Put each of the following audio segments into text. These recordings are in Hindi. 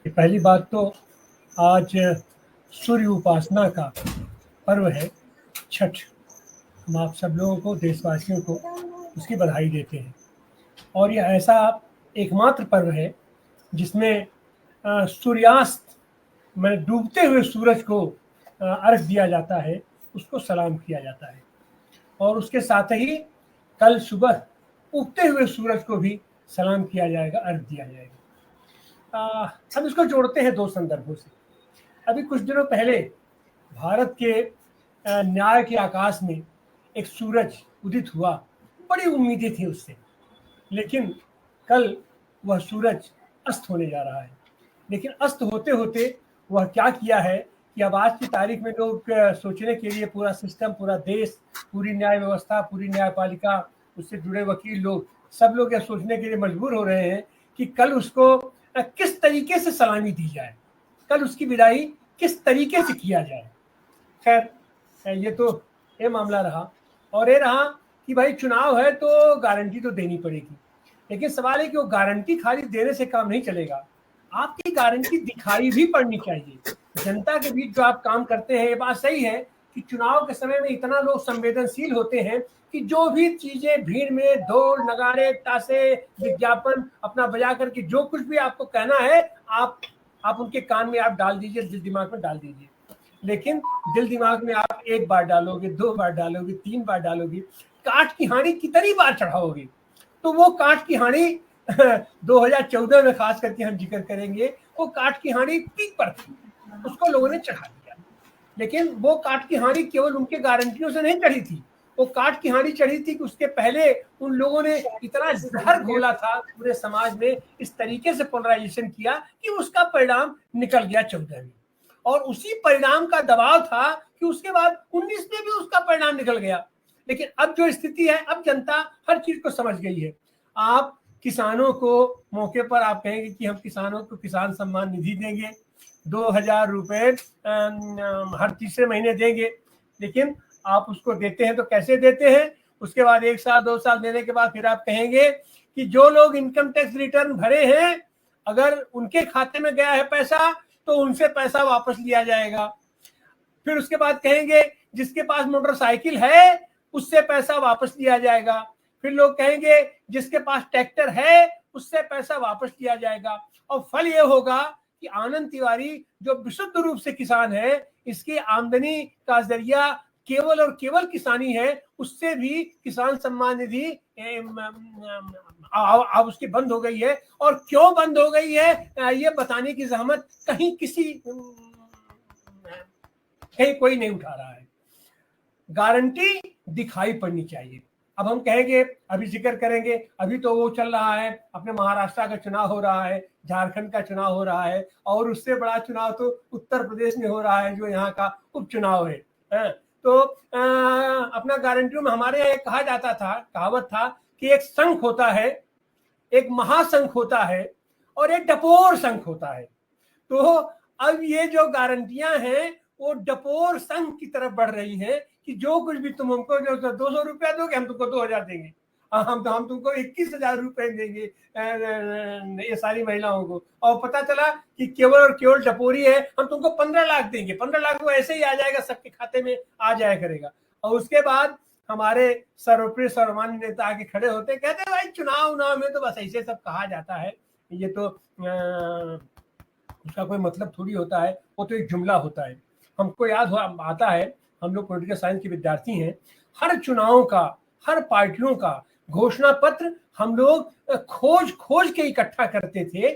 कि पहली बात तो आज सूर्य उपासना का पर्व है छठ। हम आप सब लोगों को, देशवासियों को उसकी बधाई देते हैं। और यह ऐसा एकमात्र पर्व है जिसमें सूर्यास्त में डूबते हुए सूरज को अर्घ दिया जाता है, उसको सलाम किया जाता है। और उसके साथ ही कल सुबह उगते हुए सूरज को भी सलाम किया जाएगा, अर्घ दिया जाएगा। हम इसको जोड़ते हैं दो संदर्भों से। अभी कुछ दिनों पहले भारत के न्याय के आकाश में एक सूरज उदित हुआ, बड़ी उम्मीदें थी उससे, लेकिन कल वह सूरज अस्त होने जा रहा है। लेकिन अस्त होते होते वह क्या किया है कि अब आज की तारीख में लोग सोचने के लिए, पूरा सिस्टम, पूरा देश, पूरी न्याय व्यवस्था, पूरी न्यायपालिका, उससे जुड़े वकील लोग, सब लोग यह सोचने के लिए मजबूर हो रहे हैं कि कल उसको किस तरीके से सलामी दी जाए, कल उसकी विदाई किस तरीके से किया जाए। खैर, ये तो ये मामला रहा। और ये रहा कि भाई चुनाव है तो गारंटी तो देनी पड़ेगी, लेकिन सवाल है कि वो गारंटी खाली देने से काम नहीं चलेगा, आपकी गारंटी दिखाई भी पड़नी चाहिए। जनता के बीच जो आप काम करते हैं, ये बात सही है कि चुनाव के समय में इतना लोग संवेदनशील होते हैं कि जो भी चीजें भीड़ में ढोल नगाड़े ताशे विज्ञापन अपना बजा करके जो कुछ भी आपको कहना है, आप उनके कान में आप डाल दीजिए, दिल दिमाग में डाल दीजिए। लेकिन दिल दिमाग में आप एक बार डालोगे, दो बार डालोगे, तीन बार डालोगे, काठ की हांडी कितनी बार चढ़ाओगे? तो वो काठ की हांडी 2014 में खास करके हम जिक्र करेंगे, वो काठ की हांडी पीक पर थी, उसको लोगों ने चढ़ा दिया। लेकिन वो काठ की हांडी केवल उनके गारंटियों से नहीं चढ़ी थी, वो काठ की हांडी चढ़ी थी कि उसके पहले उन लोगों ने इतना जहर घोला था पूरे समाज में, इस तरीके से पोलराइजेशन किया कि उसका परिणाम निकल गया 14 में। और उसी परिणाम का दबाव था कि उसके बाद 19 में भी उसका परिणाम निकल गया। लेकिन अब जो स्थिति है, अब जनता हर चीज को समझ गई है। आप किसानों को मौके पर आप कहेंगे कि हम किसानों को किसान सम्मान निधि देंगे, 2000 रुपए हर तीसरे महीने देंगे, लेकिन आप उसको देते हैं तो कैसे देते हैं? उसके बाद 1 साल 2 साल देने के बाद फिर आप कहेंगे कि जो लोग इनकम टैक्स रिटर्न भरे हैं, अगर उनके खाते में गया है पैसा तो उनसे पैसा वापस लिया जाएगा। फिर उसके बाद कहेंगे जिसके पास मोटरसाइकिल है उससे पैसा वापस लिया जाएगा। फिर लोग कहेंगे जिसके पास ट्रैक्टर है उससे पैसा वापस लिया जाएगा। और फल ये होगा कि आनंद तिवारी जो विशुद्ध रूप से किसान है, इसकी आमदनी का जरिया केवल और केवल किसानी है, उससे भी किसान सम्मान निधि अब उसकी बंद हो गई है। और क्यों बंद हो गई है ये बताने की जहमत कहीं कोई नहीं उठा रहा है। गारंटी दिखाई पड़नी चाहिए। अब हम कहेंगे, अभी जिक्र करेंगे, अभी तो वो चल रहा है, अपने महाराष्ट्र का चुनाव हो रहा है, झारखंड का चुनाव हो रहा है, और उससे बड़ा चुनाव तो उत्तर प्रदेश में हो रहा है जो यहाँ का उपचुनाव है। तो अपना गारंटियों में हमारे यहाँ कहा जाता था, कहावत था कि एक संख होता है, एक महासंख होता है और एक डपोर संख होता है। तो अब ये जो गारंटियां हैं वो डपोर संघ की तरफ बढ़ रही हैं कि जो कुछ भी तुम हमको जो 200 रुपया दोगे, हम तुमको 2000 देंगे, हम तुमको 21,000 रुपए देंगे ये सारी महिलाओं को। और पता चला कि केवल और केवल डपोरी है, हम तुमको 15 लाख देंगे, 15 लाख वो ऐसे ही आ जाएगा, सबके खाते में आ जाया करेगा। और उसके बाद हमारे सर्वप्रिय सर्वमान्य नेता आके खड़े होते, कहते भाई चुनाव में तो बस ऐसे सब कहा जाता है, ये तो उसका कोई मतलब थोड़ी होता है, वो तो एक जुमला होता है। हमको याद आता है, हम लोग पॉलिटिकल साइंस के विद्यार्थी हैं, हर चुनाव का, हर पार्टियों का घोषणा पत्र हम लोग खोज के इकट्ठा करते थे,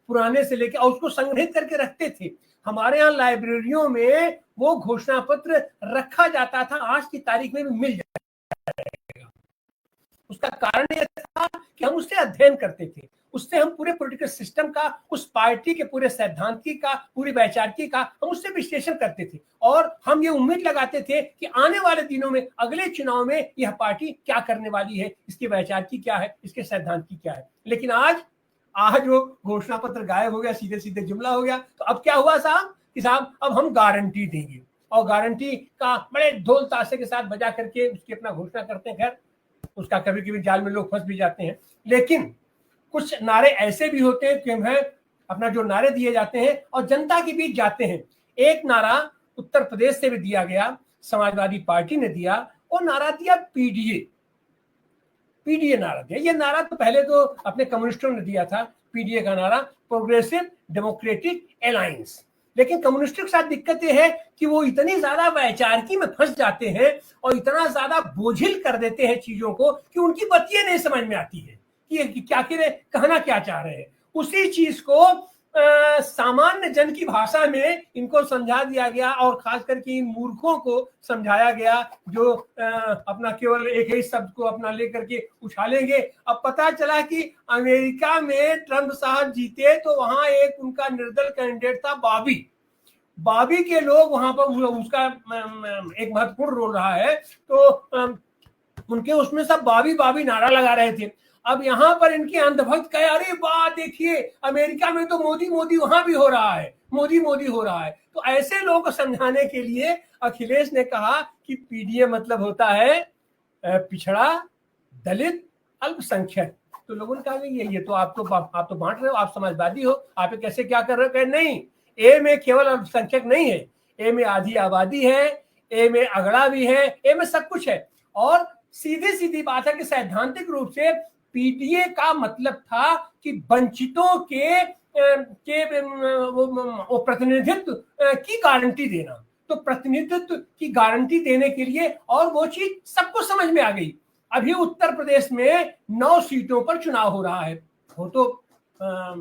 पुराने से लेके, और उसको संग्रहित करके रखते थे। हमारे यहाँ लाइब्रेरियों में वो घोषणा पत्र रखा जाता था, आज की तारीख में भी मिल जाएगा। उसका कारण यह था कि हम उससे अध्ययन करते थे, उससे हम पूरे पॉलिटिकल सिस्टम का, उस पार्टी के पूरे सैद्धांतिक का, पूरी वैचारिकी का हम उससे विश्लेषण करते थे। और हम ये उम्मीद लगाते थे कि आने वाले दिनों में, अगले चुनाव में यह पार्टी क्या करने वाली है, इसकी वैचारिकी क्या है, इसके सैद्धांतिक क्या है। लेकिन आज वो घोषणा पत्र गायब हो गया, सीधे सीधे जुमला हो गया। तो अब क्या हुआ साहब कि साहब अब हम गारंटी देंगे, और गारंटी का बड़े ढोल ताशे के साथ बजा करके उसकी अपना घोषणा करते हैं। खैर, उसका कभी कभी जाल में लोग फंस भी जाते हैं। लेकिन कुछ नारे ऐसे भी होते हैं कि अपना जो नारे दिए जाते हैं और जनता के बीच जाते हैं। एक नारा उत्तर प्रदेश से भी दिया गया, समाजवादी पार्टी ने दिया, वो नारा दिया पीडीए नारा दिया। ये नारा तो पहले तो अपने कम्युनिस्टों ने दिया था, पीडीए का नारा, प्रोग्रेसिव डेमोक्रेटिक अलायंस। लेकिन कम्युनिस्टों के साथ दिक्कत ये है कि वो इतनी ज्यादा वैचारिकी में फंस जाते हैं और इतना ज्यादा बोझिल कर देते हैं चीजों को कि उनकी बत्तियां नहीं समझ में आती है कि क्या कहना क्या चाह रहे हैं। उसी चीज को सामान्य जन की भाषा में इनको समझा दिया गया और खास करके इन मूर्खों को समझाया गया जो अपना केवल एक ही शब्द को अपना लेकर के उछालेंगे। अब पता चला कि अमेरिका में ट्रंप साहब जीते तो वहां एक उनका निर्दल कैंडिडेट था बॉबी के लोग वहां पर उसका एक महत्वपूर्ण रोल रहा है, तो उनके उसमें सब बॉबी नारा लगा रहे थे। अब यहाँ पर इनके अंधभक्त कहे अरे वाह देखिए अमेरिका में तो मोदी वहां भी हो रहा है, मोदी हो रहा है। तो ऐसे लोगों को समझाने के लिए अखिलेश ने कहा कि पीडीए मतलब होता है पिछड़ा, दलित, अल्पसंख्यक। तो लोगों ने कहा ये तो आप तो बांट रहे हो, आप समाजवादी हो, आप कैसे क्या कर रहे हो? कहे नहीं, ए में केवल अल्पसंख्यक नहीं है, ए में आधी आबादी है, ए में अगड़ा भी है, ए में सब कुछ है। और सीधी बात है कि सैद्धांतिक रूप से पीडीए का मतलब था कि वंचितों के वो प्रतिनिधित्व की गारंटी देना। तो प्रतिनिधित्व की गारंटी देने के लिए, और वो चीज सबको समझ में आ गई। अभी उत्तर प्रदेश में 9 सीटों पर चुनाव हो रहा है, वो तो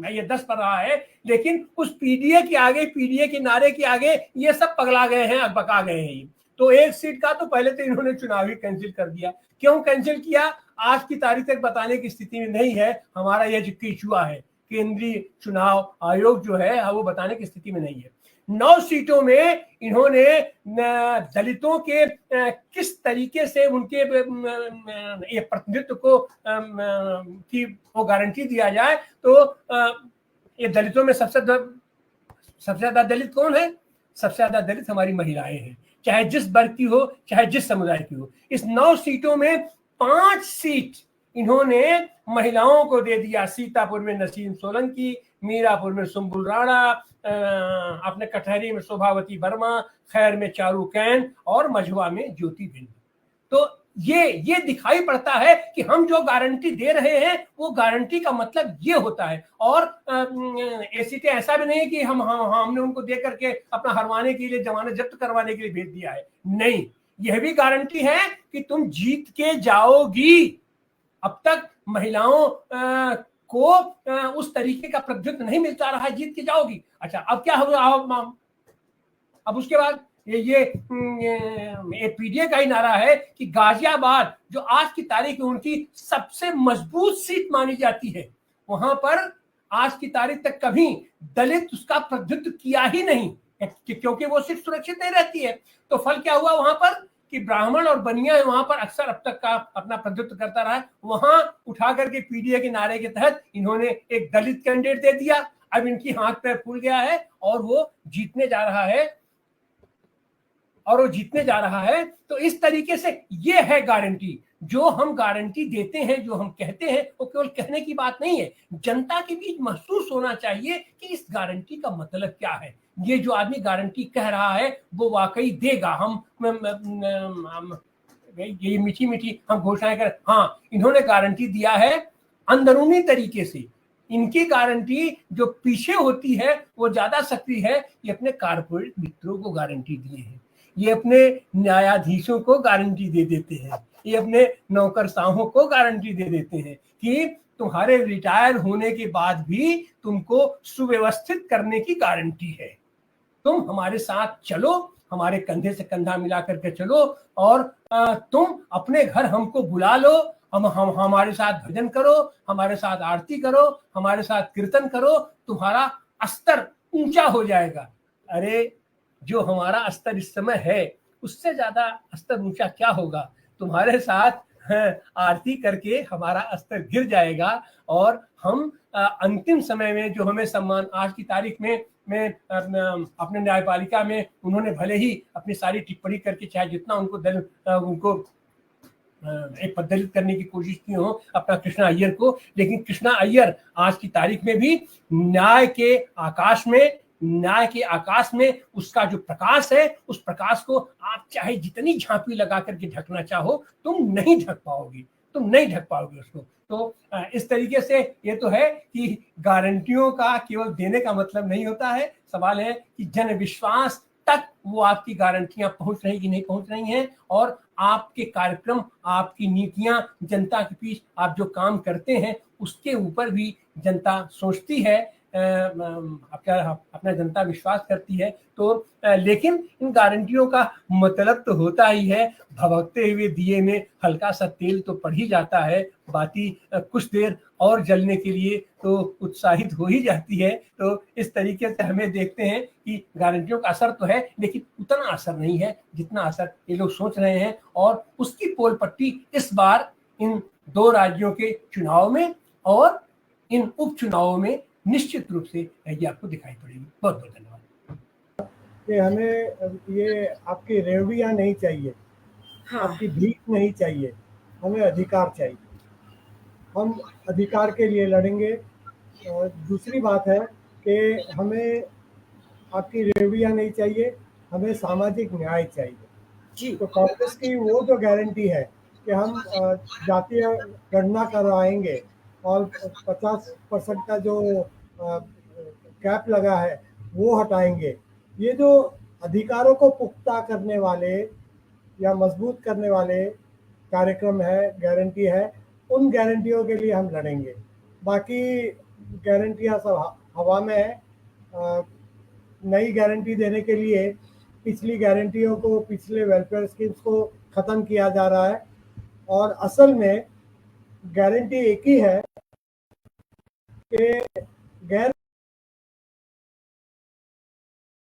ये 10 पर रहा है, लेकिन उस पीडीए के आगे, पीडीए के नारे के आगे ये सब पगला गए हैं, अकबका गए हैं। तो एक सीट का तो पहले तो इन्होंने चुनाव ही कैंसिल कर दिया। क्यों कैंसिल किया आज की तारीख तक बताने की स्थिति में नहीं है हमारा यह जो केचुआ है, केंद्रीय चुनाव आयोग जो है, वो बताने की स्थिति में नहीं है। 9 सीटों में इन्होंने दलितों के किस तरीके से उनके ये प्रतिनिधित्व को की वो गारंटी दिया जाए। तो ये दलितों में सबसे ज्यादा दलित कौन है? सबसे ज्यादा दलित हमारी महिलाएं हैं, चाहे जिस वर्ग की हो, चाहे जिस समुदाय की हो। इस 9 सीटों में 5 सीट इन्होंने महिलाओं को दे दिया। सीतापुर में नसीम सोलंकी, मीरापुर में सुम्बुल राणा, अपने कटहरी में शोभावती वर्मा, खैर में चारू कैन और मझवा में ज्योति बिंदु। तो ये दिखाई पड़ता है कि हम जो गारंटी दे रहे हैं वो गारंटी का मतलब ये होता है। और सीटें ऐसा भी नहीं कि हमने उनको दे करके अपना हरवाने के लिए, जमानत जब्त करवाने के लिए भेज दिया है। नहीं, यह भी गारंटी है कि तुम जीत के जाओगी। अब तक महिलाओं को उस तरीके का प्रतिनिधित्व नहीं मिलता रहा, जीत के जाओगी। अच्छा, अब क्या होगा? अब उसके बाद ये पीडीए का ही नारा है कि गाजियाबाद जो आज की तारीख में उनकी सबसे मजबूत सीट मानी जाती है, वहां पर आज की तारीख तक कभी दलित उसका प्रतिनिधित्व किया ही नहीं, क्योंकि वो सीट सुरक्षित नहीं रहती है। तो फल क्या हुआ वहां पर कि ब्राह्मण और बनिया वहां पर अक्सर अब तक का अपना प्रतिनिधित्व करता रहा है। वहां उठा करके पीडीए के नारे के तहत इन्होंने एक दलित कैंडिडेट दे दिया। अब इनकी हाथ पैर फूल गया है और वो जीतने जा रहा है। तो इस तरीके से ये है गारंटी। जो हम गारंटी देते हैं, जो हम कहते हैं, वो केवल कहने की बात नहीं है, जनता के बीच महसूस होना चाहिए कि इस गारंटी का मतलब क्या है। ये जो आदमी गारंटी कह रहा है वो वाकई देगा। ये मीठी हम घोषणाएं कर, हाँ इन्होंने गारंटी दिया है अंदरूनी तरीके से। इनकी गारंटी जो पीछे होती है वो ज्यादा सक्रिय है। ये अपने कारपोरेट मित्रों को गारंटी दिए हैं, ये अपने न्यायाधीशों को गारंटी दे देते हैं, ये अपने नौकरशाहों को गारंटी दे देते हैं कि तुम्हारे रिटायर होने के बाद भी तुमको सुव्यवस्थित करने की गारंटी है। तुम हमारे साथ चलो, हमारे कंधे से कंधा मिला करके चलो, और तुम अपने घर हमको बुला लो, हम हमारे साथ भजन करो, हमारे साथ आरती करो, हमारे साथ कीर्तन करो, तुम्हारा स्तर ऊंचा हो जाएगा। अरे जो हमारा स्तर इस समय है उससे ज्यादा स्तर ऊंचा क्या होगा? तुम्हारे साथ आरती करके हमारा स्तर गिर जाएगा और हम अंतिम समय में जो हमें सम्मान आज की तारीख में अपने न्यायपालिका में उन्होंने भले ही अपनी सारी टिप्पणी करके चाहे जितना उनको एक पद्धति करने की कोशिश की हो अपना कृष्णा अय्यर को, लेकिन कृष्णा अय्यर आज की तारीख में भी न्याय के आकाश में उसका जो प्रकाश है, उस प्रकाश को आप चाहे जितनी झांपी लगा करके ढकना चाहो, तुम नहीं ढक पाओगे उसको। तो इस तरीके से ये तो है कि गारंटियों का केवल देने का मतलब नहीं होता है, सवाल है कि जन विश्वास तक वो आपकी गारंटियां पहुंच रही कि नहीं पहुंच रही हैं, और आपके कार्यक्रम, आपकी नीतियां, जनता के बीच आप जो काम करते हैं उसके ऊपर भी जनता सोचती है, अपना जनता विश्वास करती है। तो लेकिन इन गारंटियों का मतलब तो होता ही है, भभकते हुए दिए में हल्का सा तेल तो पड़ ही जाता है, बाकी कुछ देर और जलने के लिए तो उत्साहित हो ही जाती है। तो इस तरीके से हमें देखते हैं कि गारंटियों का असर तो है, लेकिन उतना असर नहीं है जितना असर ये लोग सोच रहे हैं। और उसकी पोल पट्टी इस बार इन 2 राज्यों के चुनाव में और इन उपचुनावों में निश्चित रूप से ये आपको दिखाई पड़ेगी। बहुत बहुत धन्यवाद। कि हमें ये आपकी रेवड़ियाँ नहीं चाहिए, हाँ, आपकी भीख नहीं चाहिए, हमें अधिकार चाहिए। हम अधिकार के लिए लड़ेंगे। और दूसरी बात है कि हमें आपकी रेवड़ियाँ नहीं चाहिए, हमें सामाजिक न्याय चाहिए। जी, तो कांग्रेस की वो जो गारंटी है कि हम जातीय गणना करवाएंगे और 50% का जो कैप लगा है वो हटाएंगे, ये जो अधिकारों को पुख्ता करने वाले या मजबूत करने वाले कार्यक्रम है, गारंटी है, उन गारंटियों के लिए हम लड़ेंगे। बाकी गारंटियां सब हवा में है। नई गारंटी देने के लिए पिछली गारंटियों को, पिछले वेलफेयर स्कीम्स को ख़त्म किया जा रहा है। और असल में गारंटी एक ही है कि गैर